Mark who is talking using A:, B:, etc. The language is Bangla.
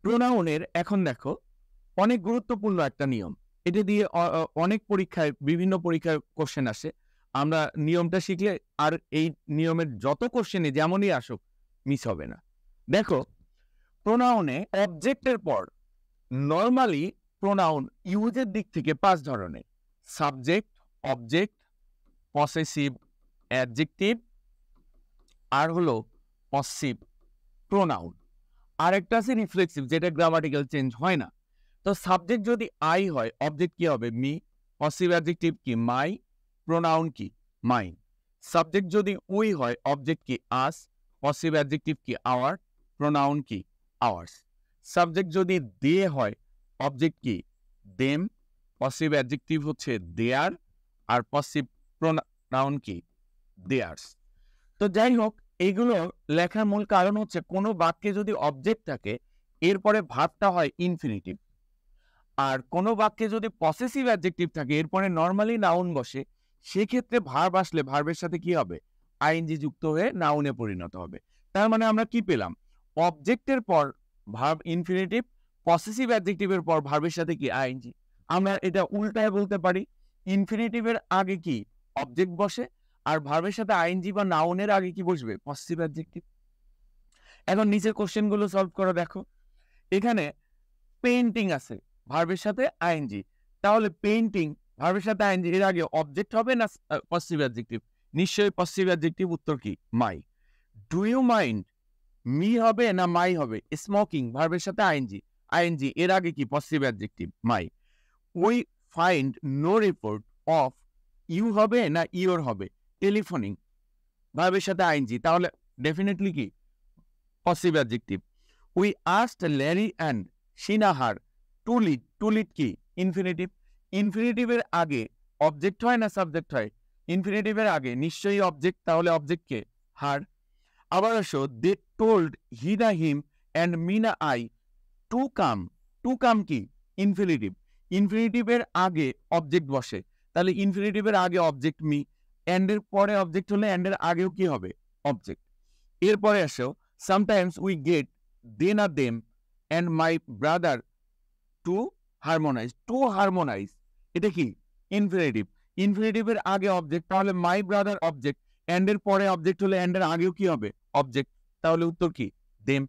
A: প্রোনাউনের এখন দেখো অনেক গুরুত্বপূর্ণ একটা নিয়ম। এটা দিয়ে অনেক পরীক্ষায় বিভিন্ন পরীক্ষার কোশ্চেন আসে। আমরা নিয়মটা শিখলে আর এই নিয়মের যত কোশ্চেনই যেমনই আসুক মিস হবে না। দেখো, প্রোনাউনে অবজেক্টের পর নরমালি প্রোনাউন ইউজের দিক থেকে 5 ধরনের: সাবজেক্ট, অবজেক্ট, পসেসিভ, অ্যাডজেক্টিভ, আর হলো পসিভ প্রোনাউন। আরেকটা আছে রিফ্লেক্সিভ, যেটা গ্রামাটিক্যাল চেঞ্জ হয় না। তো সাবজেক্ট যদি আই হয়, অবজেক্ট কি হবে? মি। পসিভ অ্যাডজেক্টিভ কি? মাই। প্রোনাউন কি? মাইন। সাবজেক্ট যদি উই হয়, অবজেক্ট কি? আস। পসিভ অ্যাডজেক্টিভ কি? আওয়ার। প্রোনাউন কি? আওয়ার্স। সাবজেক্ট যদি দে হয়, অবজেক্ট কি? দেম। পসিভ অ্যাডজেক্টিভ হচ্ছে দেয়ার, আর পসিভ প্রোনাউন কি? দেয়ার্স। তো যাই হোক, এইগুলো লেখার মূল কারণ হচ্ছে কোনো বাক্যে যদি অবজেক্ট থাকে এরপরে ভার্বটা হয় ইনফিনিটিভ, আর কোনো বাক্যে যদি পসেসিভ অ্যাডজেক্টিভ থাকে এরপরে নরমালি নাউন বসে, সেক্ষেত্রে ভার্ব আসলে ভার্বের সাথে কি হবে? আইএনজি যুক্ত হয়ে নাউনে পরিণত হবে। তার মানে আমরা কি পেলাম? অবজেক্টের পর ভার্ব ইনফিনিটিভ, পসেসিভ অ্যাডজেক্টিভের পর ভার্বের সাথে কি? আইএনজি। আমরা এটা উল্টায় বলতে পারি, ইনফিনিটিভের আগে কি? অবজেক্ট বসে, আর ভার্বের সাথে আইএনজি বা নাউনের আগে কি বসবে? Possessive adjective. এখন নিচের কোশ্চেনগুলো সলভ করে দেখো। এখানে পেইন্টিং আছে, ভার্বের সাথে আইএনজি। তাহলে পেইন্টিং ভার্বের সাথে আইএনজি, এর আগে অবজেক্ট হবে না পসেসিভ অ্যাডজেক্টিভ? নিশ্চয়ই পসেসিভ অ্যাডজেক্টিভ। উত্তর কি? মাই। ডু ইউ মাইন্ড, মি হবে না মাই হবে? স্মোকিং ভার্বের সাথে আইএনজি, আইএনজি এর আগে কি? Possessive adjective, my. We find no report of, you হবে না ইওর হবে? টেলিফোনিং ভার্বের সাথে আইএনজি, তাহলে ডেফিনেটলি কি? Possessive adjective. We asked Larry and Sinahar to lead, to lead কি? ইনফিনিটিভ। ইনফিনিটিভের আগে অবজেক্ট হয় না সাবজেক্ট হয়? ইনফিনিটিভের আগে নিশ্চয়ই অবজেক্ট, তাহলে অবজেক্ট কে? হার। আবার আসো, they told Hina him and Mina I to come, to come কি? ইনফিনিটিভ। ইনফিনিটিভের আগে অবজেক্ট বসে, তাহলে ইনফিনিটিভের আগে অবজেক্ট মি, অ্যান্ডের পরে অবজেক্ট হলে অ্যান্ডের আগেও কি হবে? অবজেক্ট। এরপরে আসো, সামটাইমস উই গেট দে না them and my brother to harmonize, to harmonize এটা কি? ইনফিনিটিভ। ইনফিনিটিভের আগে অবজেক্ট, তাহলে মাই ব্রাদার অবজেক্ট, অ্যান্ডের পরে অবজেক্ট হলে অ্যান্ডের আগেও কি হবে? অবজেক্ট, তাহলে উত্তর কি? দেম।